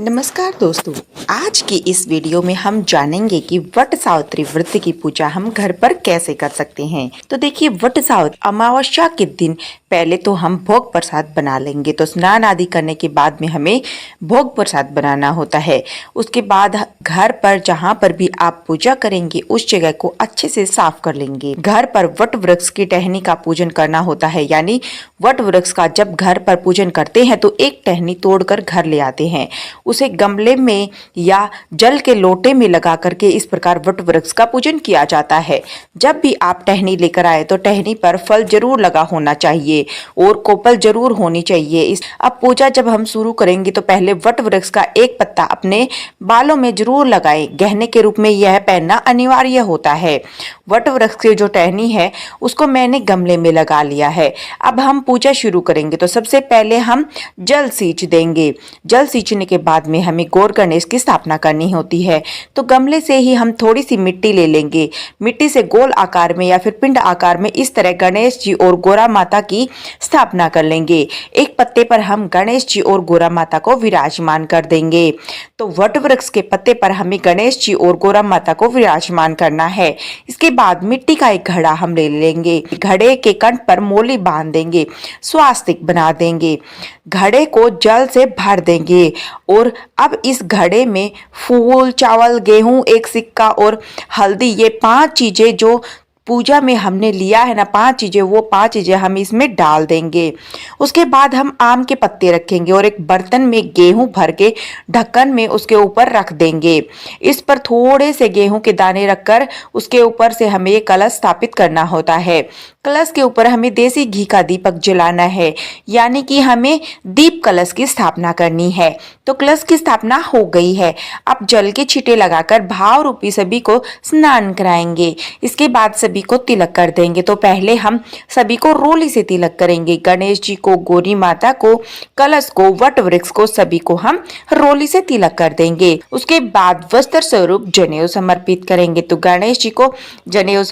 नमस्कार दोस्तों, आज की इस वीडियो में हम जानेंगे कि वट सावित्री व्रत की पूजा हम घर पर कैसे कर सकते हैं। तो देखिए, वट सावित्री अमावस्या के दिन पहले तो हम भोग प्रसाद बना लेंगे। तो स्नान आदि करने के बाद में हमें भोग प्रसाद बनाना होता है। उसके बाद घर पर जहाँ पर भी आप पूजा करेंगे उस जगह को अच्छे से साफ कर लेंगे। घर पर वट वृक्ष की टहनी का पूजन करना होता है, यानी वट वृक्ष का जब घर पर पूजन करते हैं तो एक टहनी तोड़कर घर ले आते हैं। उसे गमले में या जल के लोटे में लगा करके इस प्रकार वट वृक्ष का पूजन किया जाता है। जब भी आप टहनी लेकर आए तो टहनी पर फल जरूर लगा होना चाहिए और कोपल जरूर होनी चाहिए। अब पूजा जब हम शुरू करेंगे तो पहले वट वृक्ष का एक पत्ता अपने बालों में जरूर लगाएं। गहने के रूप में यह पहनना अनिवार्य होता है। वट वृक्ष की जो टहनी है उसको मैंने गमले में लगा लिया है। अब हम पूजा शुरू करेंगे तो सबसे पहले हम जल सींच देंगे। जल सींचने के बाद में हमें गौर गणेश की स्थापना करनी होती है। तो गमले से ही हम थोड़ी सी मिट्टी ले लेंगे। मिट्टी से गोल आकार में या फिर पिंड आकार में इस तरह गणेश जी और गोरा माता की स्थापना कर लेंगे। एक पत्ते पर हम गणेश जी और गोरा माता को विराजमान कर देंगे। तो वट वृक्ष के पत्ते पर हमें गणेश जी और गोरा माता को विराजमान करना है। इसके बाद मिट्टी का एक घड़ा हम ले लेंगे। घड़े के कंठ पर मोली बांध देंगे, स्वास्तिक बना देंगे, घड़े को जल से भर देंगे और अब इस घड़े में फूल, चावल, गेहूं, एक सिक्का और हल्दी, ये 5 चीजें जो पूजा में हमने लिया है ना, 5 चीजें, वो 5 चीजें हम इसमें डाल देंगे। उसके बाद हम आम के पत्ते रखेंगे और एक बर्तन में गेहूं भर के ढक्कन में उसके ऊपर रख देंगे। इस पर थोड़े से गेहूं के दाने रखकर उसके ऊपर से हमें ये कलश स्थापित करना होता है। कलश के ऊपर हमें देसी घी का दीपक जलाना है, यानी कि हमें दीप कलश की स्थापना करनी है। तो कलश की स्थापना हो गई है। अब जल के छींटे लगाकर भाव रूपी सभी को स्नान कराएंगे। इसके बाद सभी को तिलक कर देंगे। तो पहले हम सभी को रोली से तिलक करेंगे। गणेश जी को, गौरी माता को, कलश को, वट वृक्ष को, सभी को हम रोली से तिलक कर देंगे। उसके बाद वस्त्र स्वरूप जनेऊ समर्पित करेंगे। तो गणेश जी को जनेऊ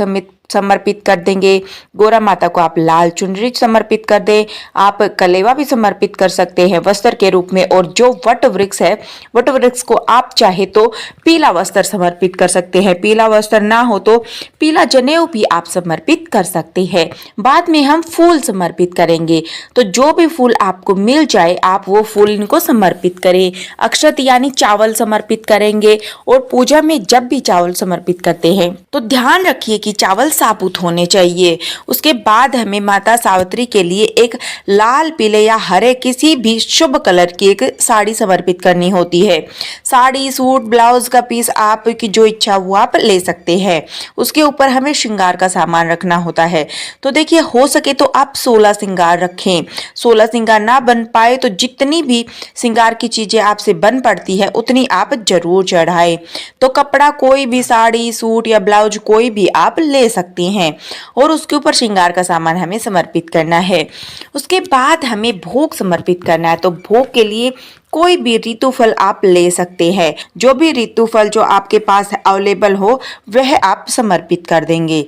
समर्पित कर देंगे। गोरा माता को आप लाल चुनरी समर्पित कर दें। आप कलेवा भी समर्पित कर सकते हैं वस्त्र के रूप में। और जो वट वृक्ष है, वट वृक्ष को आप चाहे तो पीला वस्त्र समर्पित कर सकते हैं। पीला वस्त्र ना हो तो पीला जनेऊ भी आप समर्पित कर सकते हैं। बाद में हम फूल समर्पित करेंगे। तो जो भी फूल आपको मिल जाए आप वो फूल इनको समर्पित करें। अक्षत यानी चावल समर्पित करेंगे। और पूजा में जब भी चावल समर्पित करते हैं तो ध्यान रखिए कि चावल साबुत होने चाहिए। उसके बाद हमें माता सावित्री के लिए एक लाल, पीले या हरे किसी भी शुभ कलर की एक साड़ी समर्पित करनी होती है। साड़ी, सूट, ब्लाउज का पीस आपकी जो इच्छा वो आप ले सकते हैं। उसके ऊपर हमें श्रृंगार का सामान रखना होता है। तो देखिए, हो सके तो आप 16 श्रृंगार रखें। 16 श्रृंगार ना बन पाए तो जितनी भी श्रृंगार की चीजें आपसे बन पड़ती है उतनी आप जरूर चढ़ाएं। तो कपड़ा कोई भी, साड़ी, सूट या ब्लाउज कोई भी आप ले सकते हैं और उसके ऊपर श्रृंगार का सामान हमें समर्पित करना है। उसके बाद हमें भोग समर्पित करना है। तो भोग के लिए कोई भी ऋतु फल आप ले सकते हैं। जो भी ऋतु फल जो आपके पास अवेलेबल हो वह आप समर्पित कर देंगे।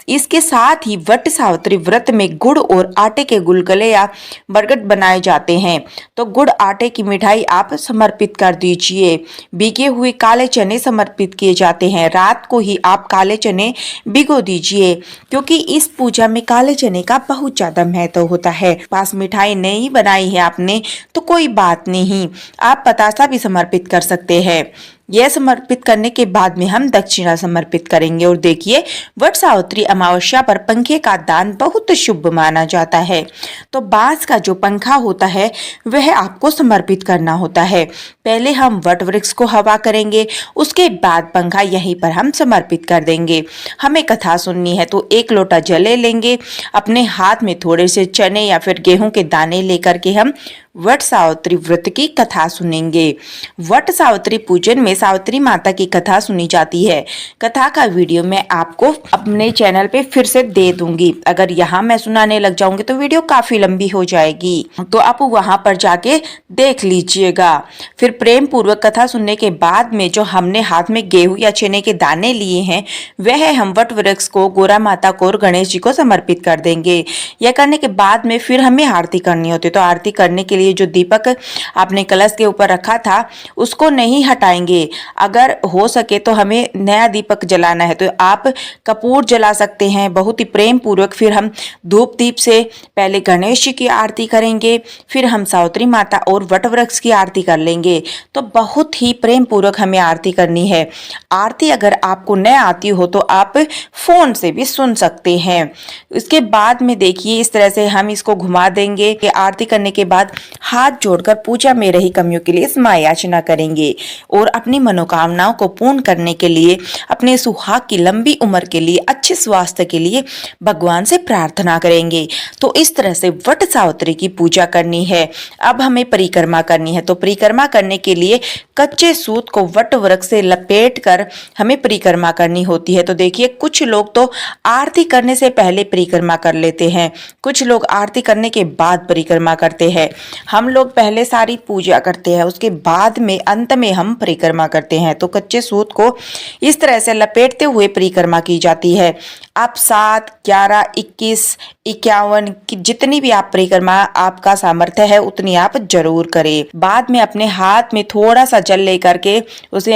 इसके साथ ही वट सावित्री व्रत में गुड़ और आटे के गुलगुले या बरगद बनाए जाते हैं। तो गुड़ आटे की मिठाई आप समर्पित कर दीजिए। भीगे हुए काले चने समर्पित किए जाते हैं। रात को ही आप काले चने भिगो दीजिए, क्योंकि इस पूजा में काले चने का बहुत ज्यादा महत्व होता है। पास मिठाई नहीं बनाई है आपने तो कोई बात नहीं, आप बतासा भी समर्पित कर सकते हैं। यह समर्पित करने के बाद में हम दक्षिणा समर्पित करेंगे। और देखिए, वट सावित्री अमावस्या पर पंखे का दान बहुत शुभ माना जाता है। तो बांस का जो पंखा होता है वह आपको समर्पित करना होता है। पहले हम वट वृक्ष को हवा करेंगे, उसके बाद पंखा यहीं पर हम समर्पित कर देंगे। हमें कथा सुननी है तो 1 लोटा जल ले लेंगे। अपने हाथ में थोड़े से चने या फिर गेहूं के दाने लेकर के हम वट सावित्री व्रत की कथा सुनेंगे। वट सावित्री पूजन में सावित्री माता की कथा सुनी जाती है। कथा का वीडियो मैं आपको अपने चैनल पे फिर से दे दूंगी। अगर यहाँ मैं सुनाने लग जाऊंगी तो वीडियो काफी लंबी हो जाएगी, तो आप वहां पर जाके देख लीजिएगा। फिर प्रेम पूर्वक कथा सुनने के बाद में जो हमने हाथ में गेहूं या चने के दाने लिए हैं वह हम वट वृक्ष को, गोरा माता को और गणेश जी को समर्पित कर देंगे। यह करने के बाद में फिर हमें आरती करनी होती है। तो आरती करने के लिए जो दीपक आपने कलश के ऊपर रखा था उसको नहीं हटाएंगे। अगर हो सके तो हमें नया दीपक जलाना है तो आप कपूर जला सकते हैं बहुत ही प्रेम पूर्वक। फिर हम धूप दीप से पहले गणेश जी की आरती करेंगे, फिर हम सावित्री माता और वट वृक्ष की आरती कर लेंगे। तो बहुत ही प्रेम पूर्वक हमें आरती करनी है। आरती अगर आपको न आती हो तो आप फोन से भी सुन सकते हैं। इसके बाद में देखिए इस तरह से हम इसको घुमा देंगे कि आरती करने के बाद हाथ जोड़कर पूजा में रही कमियों के लिए स्मा याचना करेंगे और अपनी मनोकामनाओं को पूर्ण करने के लिए, अपने सुहाग की लंबी उम्र के लिए, अच्छे स्वास्थ्य के लिए भगवान से प्रार्थना करेंगे। तो इस तरह से वट सावित्री की पूजा करनी है। अब हमें परिक्रमा करनी है। तो परिक्रमा करने के लिए कच्चे सूत को वट वृक्ष से लपेट कर हमें परिक्रमा करनी होती है। तो देखिए कुछ लोग तो आरती करने से पहले परिक्रमा कर लेते हैं, कुछ लोग आरती करने के बाद परिक्रमा करते हैं। हम लोग पहले सारी पूजा करते हैं, उसके बाद में अंत में हम परिक्रमा करते हैं। तो कच्चे सूत को इस तरह से लपेटते हुए परिक्रमा की जाती है। आप 7, 11, 21, 51 की जितनी भी आप परिक्रमा आपका सामर्थ्य है उतनी आप जरूर करें। बाद में अपने हाथ में थोड़ा सा जल लेकर के उस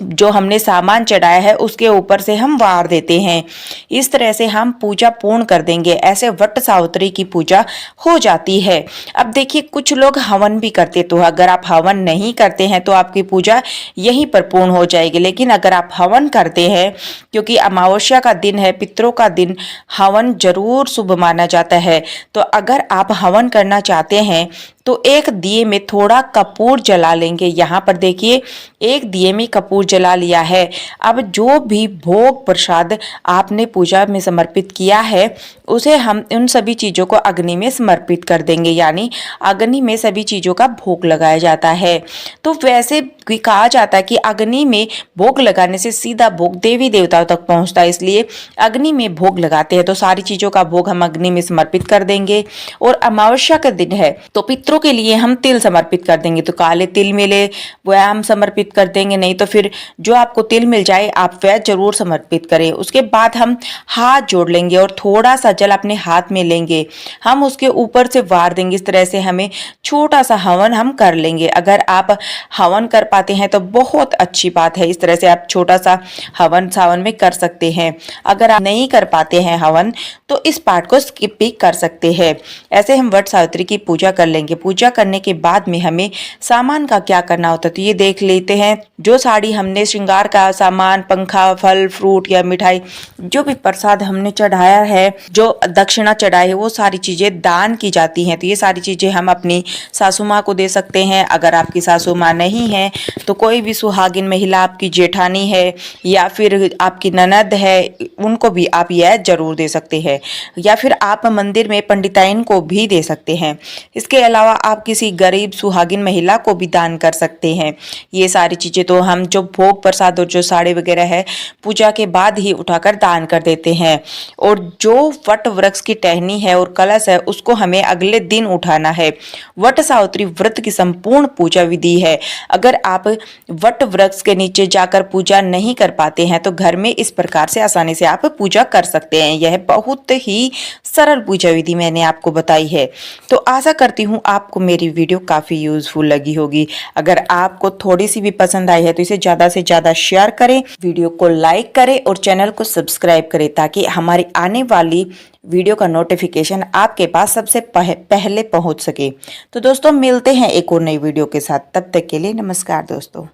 जो हमने सामान चढ़ाया है उसके ऊपर से हम वार देते हैं। इस तरह से हम पूजा पूर्ण कर देंगे। ऐसे वट सावित्री की पूजा हो जाती है। अब देखिए कुछ लोग हवन भी करते, तो अगर आप हवन नहीं करते हैं तो आपकी पूजा यहीं पर पूर्ण हो जाएगी। लेकिन अगर आप हवन करते हैं, क्योंकि अमावस्या का दिन है, पितरों का दिन, हवन जरूर शुभ माना जाता है। तो अगर आप हवन करना चाहते हैं तो एक दिए में थोड़ा कपूर जला लेंगे। यहाँ पर देखिए एक दिए में कपूर जला लिया है। अब जो भी भोग प्रसाद आपने पूजा में समर्पित किया है उसे हम उन सभी चीज़ों को अग्नि में समर्पित कर देंगे, यानी अग्नि में सभी चीज़ों का भोग लगाया जाता है। तो वैसे भी कहा जाता है कि अग्नि में भोग लगाने से सीधा भोग देवी देवताओं तक पहुँचता है, इसलिए अग्नि में भोग लगाते हैं। तो सारी चीज़ों का भोग हम अग्नि में समर्पित कर देंगे। और अमावस्या का दिन है तो पितरों के लिए हम तिल समर्पित कर देंगे। तो काले तिल मिले वह हम समर्पित कर देंगे, नहीं तो फिर जो आपको तिल मिल जाए आप वह जरूर समर्पित करें। उसके बाद हम हाथ जोड़ लेंगे और थोड़ा सा जल अपने हाथ में लेंगे, हम उसके ऊपर से वार देंगे। इस तरह से हमें छोटा सा हवन हम कर लेंगे। अगर आप हवन कर पाते हैं तो बहुत अच्छी बात है। इस तरह से आप छोटा सा हवन सावन में कर सकते हैं। अगर आप नहीं कर पाते हैं हवन तो इस पार्ट को स्किप भी कर सकते हैं। ऐसे हम वट सावित्री की पूजा कर लेंगे। पूजा करने के बाद में हमें सामान का क्या करना होता है तो ये देख लेते हैं। जो साड़ी हमने श्रृंगार का सामान, पंखा, फल फ्रूट या मिठाई, जो भी प्रसाद हमने चढ़ाया है, जो दक्षिणा चढ़ाई है, वो सारी चीजें दान की जाती हैं। तो ये सारी चीजें हम अपनी सासू माँ को दे सकते हैं। अगर आपकी सासू माँ नहीं है तो कोई भी सुहागिन महिला, आपकी जेठानी है या फिर आपकी ननद है, उनको भी आप यह जरूर दे सकते हैं। या फिर आप मंदिर में पंडिताइन को भी दे सकते हैं। इसके अलावा आप किसी गरीब सुहागिन महिला को भी दान कर सकते हैं। ये सारी चीजें तो हम जो भोग प्रसाद और जो साड़ी वगैरह है पूजा के बाद ही उठाकर दान कर देते हैं। और जो वट वृक्ष की टहनी है और कलश है उसको हमें अगले दिन उठाना है। वट सावित्री व्रत की संपूर्ण पूजा विधि है। अगर आप वट वृक्ष के नीचे जाकर पूजा नहीं कर पाते हैं तो घर में इस प्रकार से आसानी से आप पूजा कर सकते हैं। यह बहुत ही सरल पूजा विधि मैंने आपको बताई है। तो आशा करती हूँ आपको मेरी वीडियो काफ़ी यूजफुल लगी होगी। अगर आपको थोड़ी सी भी पसंद आई है तो इसे ज़्यादा से ज़्यादा शेयर करें, वीडियो को लाइक करें और चैनल को सब्सक्राइब करें ताकि हमारी आने वाली वीडियो का नोटिफिकेशन आपके पास सबसे पहले पहुंच सके। तो दोस्तों मिलते हैं एक और नई वीडियो के साथ। तब तक के लिए नमस्कार दोस्तों।